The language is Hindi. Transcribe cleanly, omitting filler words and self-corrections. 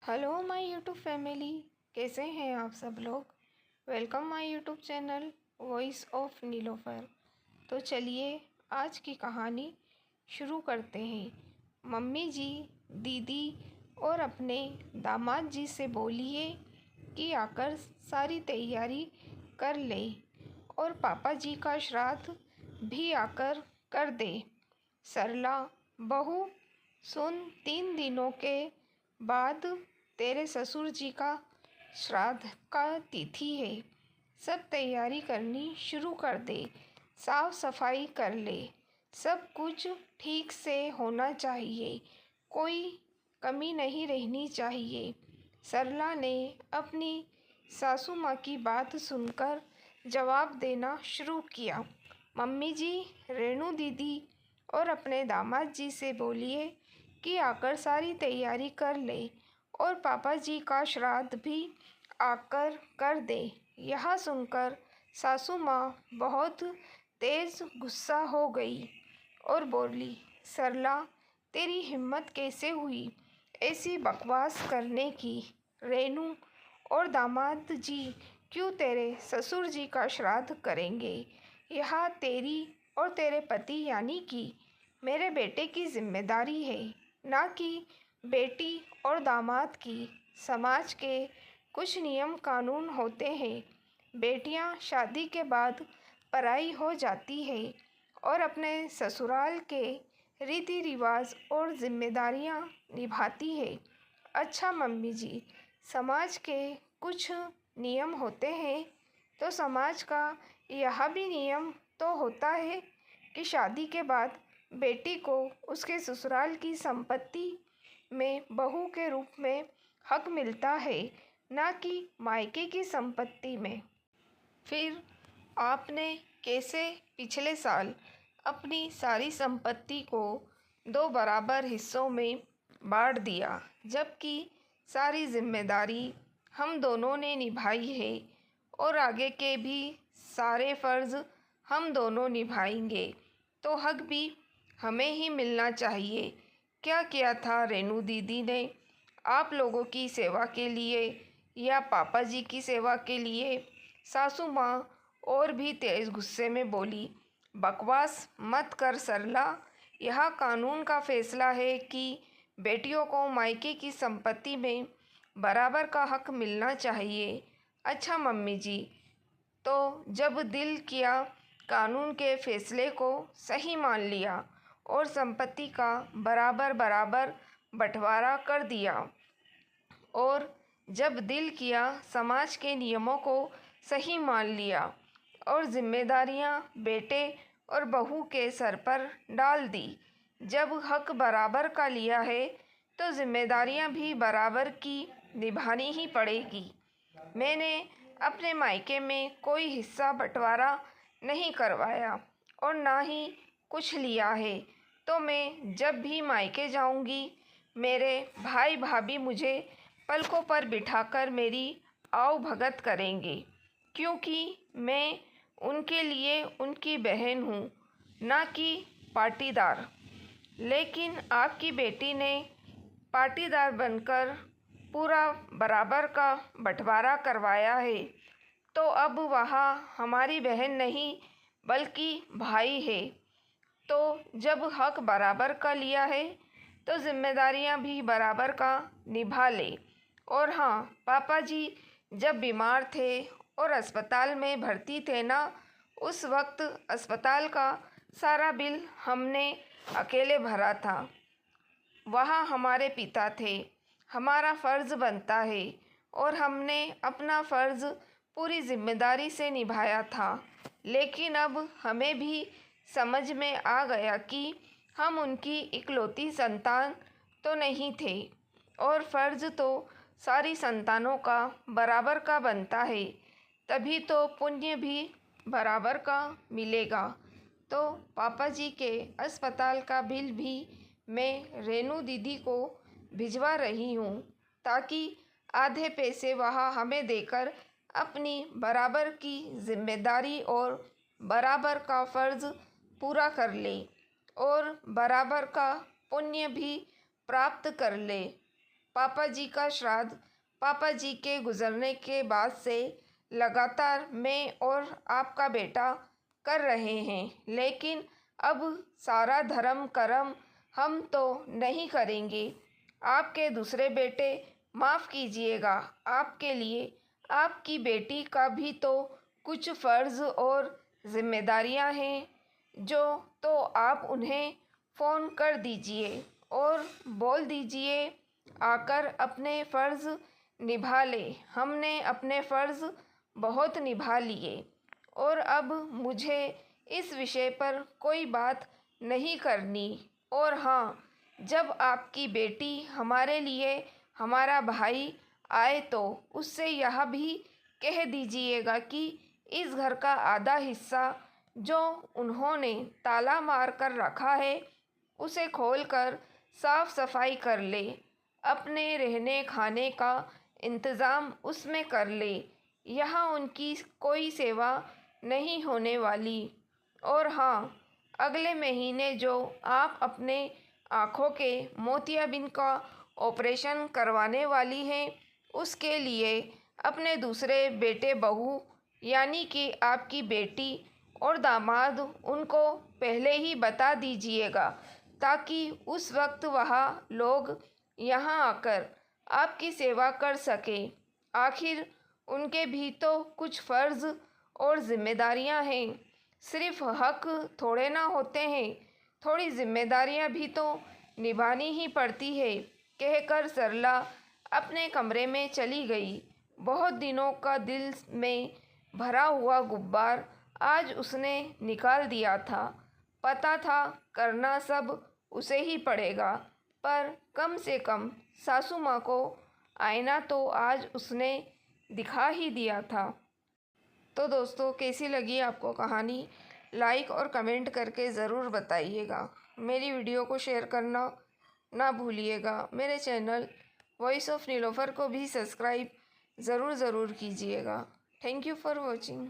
हेलो माय यूट्यूब फैमिली, कैसे हैं आप सब लोग। Welcome my YouTube channel voice of Nilofar. तो चलिए आज की कहानी शुरू करते हैं। मम्मी जी, दीदी और अपने दामाद जी से बोलिए कि आकर सारी तैयारी कर ले और पापा जी का श्राद्ध भी आकर कर दे। सरला, बहू सुन, 3 दिनों के बाद तेरे ससुर जी का श्राद्ध का तिथि है। सब तैयारी करनी शुरू कर दे, साफ सफाई कर ले। सब कुछ ठीक से होना चाहिए, कोई कमी नहीं रहनी चाहिए। सरला ने अपनी सासू माँ की बात सुनकर जवाब देना शुरू किया। मम्मी जी, रेणु दीदी और अपने दामाद जी से बोलिए कि आकर सारी तैयारी कर ले और पापा जी का श्राद्ध भी आकर कर दे। यह सुनकर सासू माँ बहुत तेज गुस्सा हो गई और बोली, सरला, तेरी हिम्मत कैसे हुई ऐसी बकवास करने की। रेणु और दामाद जी क्यों तेरे ससुर जी का श्राद्ध करेंगे। यह तेरी और तेरे पति यानी कि मेरे बेटे की जिम्मेदारी है, ना कि बेटी और दामाद की। समाज के कुछ नियम कानून होते हैं। बेटियां शादी के बाद पराई हो जाती है और अपने ससुराल के रीति रिवाज और जिम्मेदारियां निभाती है। अच्छा मम्मी जी, समाज के कुछ नियम होते हैं तो समाज का यह भी नियम तो होता है कि शादी के बाद बेटी को उसके ससुराल की संपत्ति में बहू के रूप में हक मिलता है, ना कि मायके की संपत्ति में। फिर आपने कैसे पिछले साल अपनी सारी संपत्ति को 2 बराबर हिस्सों में बांट दिया, जबकि सारी जिम्मेदारी हम दोनों ने निभाई है और आगे के भी सारे फर्ज हम दोनों निभाएंगे, तो हक भी हमें ही मिलना चाहिए। क्या किया था रेणु दीदी ने आप लोगों की सेवा के लिए या पापा जी की सेवा के लिए। सासू माँ और भी तेज गुस्से में बोली, बकवास मत कर सरला, यह कानून का फैसला है कि बेटियों को मायके की संपत्ति में बराबर का हक मिलना चाहिए। अच्छा मम्मी जी, तो जब दिल किया कानून के फैसले को सही मान लिया और संपत्ति का बराबर बराबर बंटवारा कर दिया, और जब दिल किया समाज के नियमों को सही मान लिया और जिम्मेदारियां बेटे और बहू के सर पर डाल दी। जब हक बराबर का लिया है तो जिम्मेदारियां भी बराबर की निभानी ही पड़ेगी। मैंने अपने मायके में कोई हिस्सा बंटवारा नहीं करवाया और ना ही कुछ लिया है, तो मैं जब भी मायके जाऊंगी मेरे भाई भाभी मुझे पलकों पर बिठाकर मेरी आओ भगत करेंगे, क्योंकि मैं उनके लिए उनकी बहन हूँ, ना कि पाटीदार। लेकिन आपकी बेटी ने पाटीदार बनकर पूरा बराबर का बंटवारा करवाया है, तो अब वह हमारी बहन नहीं बल्कि भाई है। तो जब हक बराबर का लिया है तो जिम्मेदारियां भी बराबर का निभा ले। और हाँ, पापा जी जब बीमार थे और अस्पताल में भर्ती थे ना, उस वक्त अस्पताल का सारा बिल हमने अकेले भरा था। वहाँ हमारे पिता थे, हमारा फ़र्ज़ बनता है और हमने अपना फ़र्ज़ पूरी जिम्मेदारी से निभाया था। लेकिन अब हमें भी समझ में आ गया कि हम उनकी इकलौती संतान तो नहीं थे और फ़र्ज़ तो सारी संतानों का बराबर का बनता है, तभी तो पुण्य भी बराबर का मिलेगा। तो पापा जी के अस्पताल का बिल भी मैं रेणु दीदी को भिजवा रही हूँ, ताकि आधे पैसे वह हमें देकर अपनी बराबर की जिम्मेदारी और बराबर का फ़र्ज़ पूरा कर ले और बराबर का पुण्य भी प्राप्त कर ले। पापा जी का श्राद्ध पापा जी के गुजरने के बाद से लगातार मैं और आपका बेटा कर रहे हैं, लेकिन अब सारा धर्म कर्म हम तो नहीं करेंगे। आपके दूसरे बेटे, माफ़ कीजिएगा, आपके लिए आपकी बेटी का भी तो कुछ फ़र्ज़ और ज़िम्मेदारियां हैं, जो तो आप उन्हें फ़ोन कर दीजिए और बोल दीजिए आकर अपने फ़र्ज़ निभा ले। हमने अपने फ़र्ज़ बहुत निभा लिए और अब मुझे इस विषय पर कोई बात नहीं करनी। और हाँ, जब आपकी बेटी हमारे लिए हमारा भाई आए तो उससे यह भी कह दीजिएगा कि इस घर का आधा हिस्सा जो उन्होंने ताला मार कर रखा है उसे खोलकर साफ सफाई कर ले, अपने रहने खाने का इंतज़ाम उसमें कर ले। यहाँ उनकी कोई सेवा नहीं होने वाली। और हाँ, अगले महीने जो आप अपने आँखों के मोतियाबिंद का ऑपरेशन करवाने वाली हैं, उसके लिए अपने दूसरे बेटे बहू यानी कि आपकी बेटी और दामाद उनको पहले ही बता दीजिएगा, ताकि उस वक्त वह लोग यहाँ आकर आपकी सेवा कर सकें। आखिर उनके भी तो कुछ फ़र्ज़ और ज़िम्मेदारियाँ हैं, सिर्फ हक थोड़े ना होते हैं, थोड़ी ज़िम्मेदारियाँ भी तो निभानी ही पड़ती है, कहकर सरला अपने कमरे में चली गई। बहुत दिनों का दिल में भरा हुआ गुब्बार आज उसने निकाल दिया था। पता था करना सब उसे ही पड़ेगा, पर कम से कम सासू माँ को आईना तो आज उसने दिखा ही दिया था। तो दोस्तों, कैसी लगी आपको कहानी? लाइक और कमेंट करके ज़रूर बताइएगा। मेरी वीडियो को शेयर करना ना भूलिएगा। मेरे चैनल वॉइस ऑफ नीलोफर को भी सब्सक्राइब ज़रूर कीजिएगा। Thank you for watching.